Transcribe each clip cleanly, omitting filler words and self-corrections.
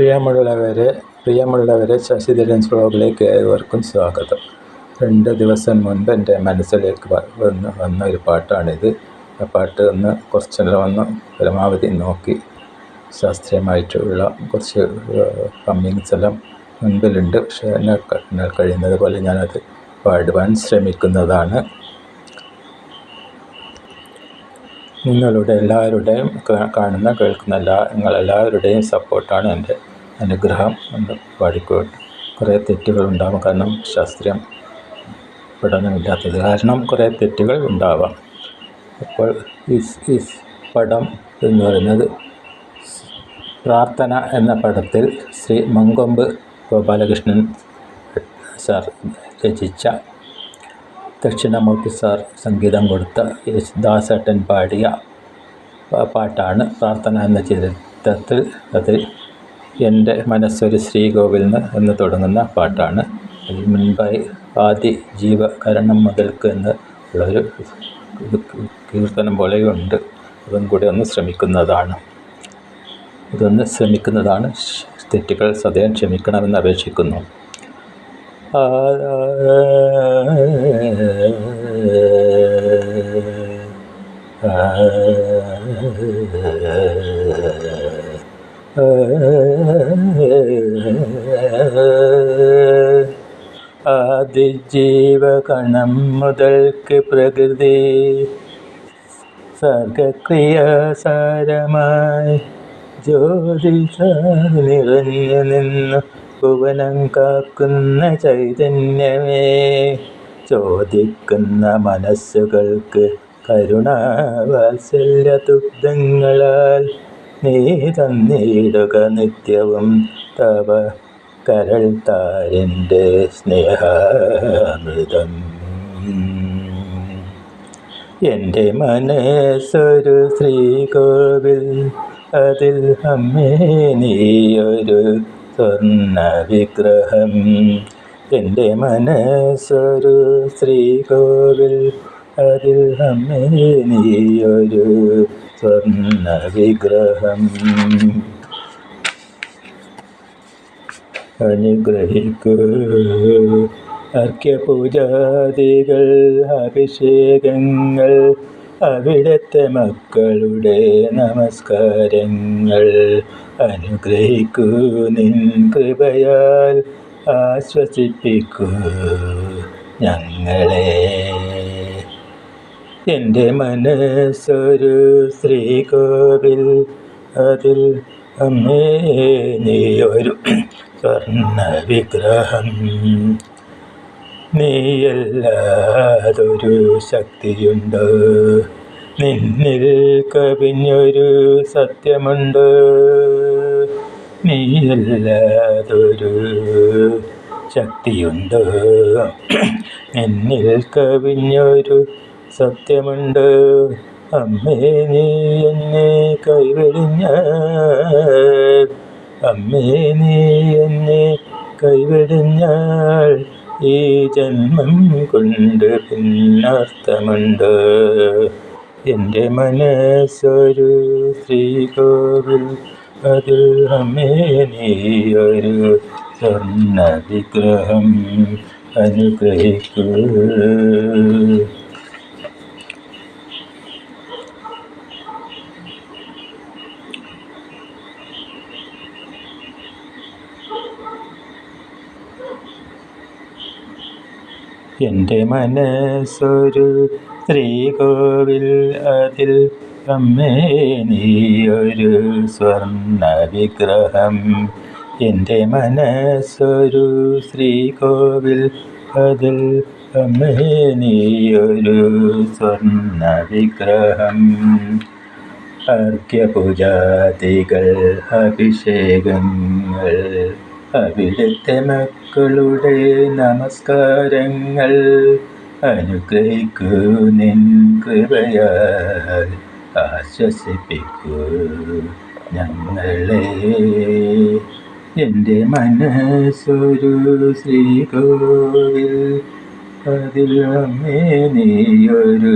പ്രിയമുള്ളവരെ ശശിധരൻ വ്ലോഗിലേക്ക് ഏവർക്കും സ്വാഗതം. 2 ദിവസം മുൻപ് എൻ്റെ മനസ്സിലേക്ക് വന്ന ഒരു പാട്ടാണിത്. ആ പാട്ട് കുറച്ചെല്ലാം പരമാവധി നോക്കി ശാസ്ത്രീയമായിട്ടുള്ള കുറച്ച് കമ്മിങ്സ് എല്ലാം മുൻപിലുണ്ട്. പക്ഷേ എന്നാൽ കഴിയുന്നത് പോലെ ഞാനത് പാടുവാൻ ശ്രമിക്കുന്നതാണ്. നിങ്ങളുടെ എല്ലാവരുടെയും കേൾക്കുന്ന നിങ്ങളെല്ലാവരുടെയും സപ്പോർട്ടാണ് എൻ്റെ അനുഗ്രഹം എന്ന് പാടിക്കോട്ടെ. കുറേ തെറ്റുകളുണ്ടാകും, കാരണം ശാസ്ത്രീയം പഠനമില്ലാത്തത് കാരണം കുറേ തെറ്റുകൾ ഉണ്ടാവാം. അപ്പോൾ ഈ പടം എന്ന് പറയുന്നത് പ്രാർത്ഥന എന്ന പടത്തിൽ ശ്രീ മങ്കൊമ്പ് ഗോപാലകൃഷ്ണൻ സാർ രചിച്ച, ദക്ഷിണാമൂർത്തി സാർ സംഗീതം കൊടുത്ത, യേശുദാസേട്ടൻ പാടിയ പാട്ടാണ് പ്രാർത്ഥന എന്ന ചിത്രത്തിൽ. അത് എൻ്റെ മനസ്സൊരു ശ്രീകോവിൽ എന്ന് തുടങ്ങുന്ന പാട്ടാണ്. അതിന് മുൻപായി ആദി ജീവകരണം മുതൽക്ക് എന്ന് ഉള്ളൊരു കീർത്തനം പോലെയുണ്ട്. അതും കൂടി ശ്രമിക്കുന്നതാണ്. തെറ്റുകൾ സദയം ക്ഷമിക്കണമെന്ന് അപേക്ഷിക്കുന്നു. ആദിജീവകണം മുതൽക്ക് പ്രകൃതി സർഗക്രിയാസാരമായി ജ്യോതിഷ നിറഞ്ഞു നിന്നു ഭുവനം കാക്കുന്ന ചൈതന്യമേ, ചോദിക്കുന്ന മനസ്സുകൾക്ക് കരുണാവാത്സല്യ ദുഗ്ധങ്ങളാൽ നീ തന്നിടുക നിത്യവും തവ കരൾ താരിൻ്റെ സ്നേഹാമൃതം. എൻ്റെ മനസ്സൊരു ശ്രീകോവിൽ, അതിൽ അമ്മേ നീയൊരു സ്വർണ്ണ വിഗ്രഹം. എൻ്റെ മനസ്സൊരു ശ്രീകോവിൽ, അതിൽ അമ്മേ നീയൊരു സ്വർണ്ണ വിഗ്രഹം. അനുഗ്രഹിക്കൂ അർഘ്യപൂജാദികൾ, അഭിഷേകങ്ങൾ, അവിടുത്തെ മക്കളുടെ നമസ്കാരങ്ങൾ. അനുഗ്രഹിക്കൂ നിൻ കൃപയാൽ, ആശ്വസിപ്പിക്കൂ ഞങ്ങളെ. എൻ്റെ മനസ്സൊരു ശ്രീകോവിൽ, അതിൽ അമ്മേ നീയൊരു സ്വർണ്ണ വിഗ്രഹം. നീയല്ലാതൊരു ശക്തിയുണ്ടോ, നിന്നിൽ കവിഞ്ഞൊരു സത്യമുണ്ടോ. നീയല്ലാതൊരു ശക്തിയുണ്ടോ, നിന്നിൽ കവിഞ്ഞൊരു സത്യമുണ്ട്. അമ്മേ നീ എന്നെ കൈവെടിഞ്ഞാൽ, അമ്മേ നീ എന്നെ കൈവെടിഞ്ഞാൽ ഈ ജന്മം കൊണ്ട് പിന്നർത്ഥമുണ്ട്. എൻ്റെ മനസ്സൊരു ശ്രീകോവിൽ, അതിൽ അമ്മേ നീയൊരു സ്വർണ്ണ വിഗ്രഹം. അനുഗ്രഹിക്കൂ. എൻ്റെ മനസ്സൊരു ശ്രീകോവിൽ, അതിൽ അമ്മേ നീയൊരു സ്വർണ്ണ വിഗ്രഹം. എൻ്റെ മനസ്സൊരു ശ്രീകോവിൽ, അതിൽ അമ്മേ നീയൊരു സ്വർണ്ണ വിഗ്രഹം. അർഘ്യപൂജാദികൾ, അഭിഷേകങ്ങൾ, അവിടുത്തെ മക്കളുടെ നമസ്കാരങ്ങൾ. അനുഗ്രഹിക്കൂ നിൻ കൃപയാൽ, ആശ്വസിപ്പിക്കൂ ഞങ്ങളെ. എൻ്റെ മനസ്സൊരു ശ്രീകോവിൽ, അതിൽ അമ്മേ നീയൊരു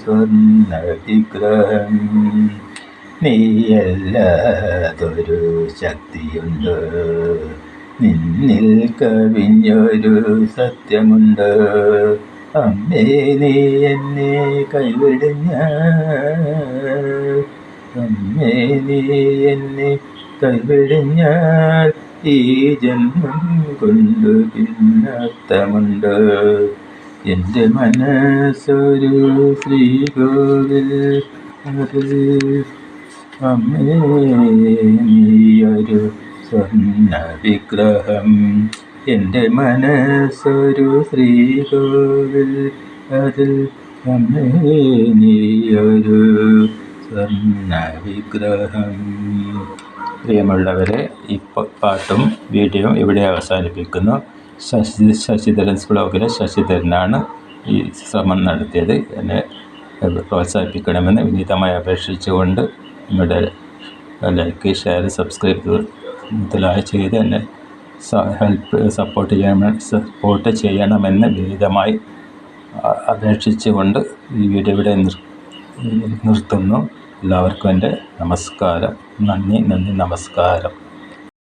സ്വർണ്ണ വിഗ്രഹം. നീയല്ലാതൊരു ശക്തിയുണ്ട്, നിന്നിൽ കവിഞ്ഞൊരു സത്യമുണ്ട്. അമ്മേ നീ എന്നെ കൈവിടിഞ്ഞാൽ, അമ്മേ നീ എന്നെ കൈവിടിഞ്ഞാൽ ഈ ജന്മം കൊണ്ട് പിന്നർത്ഥമുണ്ട്. എൻ്റെ മനസ്സൊരു ശ്രീകോവിൽ, അതിൽ അമ്മേ നീയൊരു സ്വർണ്ണ വിഗ്രഹം. എൻ്റെ മനസ്സൊരു ശ്രീകോവിൽ, അതിൽ അമ്മേ നീയൊരു സ്വർണ്ണ വിഗ്രഹം. പ്രിയമുള്ളവരെ, ഈ പാട്ടും വീഡിയോയും ഇവിടെ അവസാനിപ്പിക്കുന്നു. ശശിധരൻസ് ബ്ലോഗിലെ ശശിധരനാണ് ഈ ശ്രമം നടത്തിയത്. എന്നെ പ്രോത്സാഹിപ്പിക്കണമെന്ന് വിനീതമായി അപേക്ഷിച്ചുകൊണ്ട് നിങ്ങളുടെ ലൈക്ക്, ഷെയർ, സബ്സ്ക്രൈബ് മുതലായ ചെയ്ത് എന്നെ സപ്പോർട്ട് ചെയ്യണമെന്ന് വിനീതമായി അപേക്ഷിച്ചുകൊണ്ട് ഈ വീഡിയോ ഇവിടെ നിർത്തുന്നു. എല്ലാവർക്കും എൻ്റെ നമസ്കാരം. നന്ദി, നമസ്കാരം.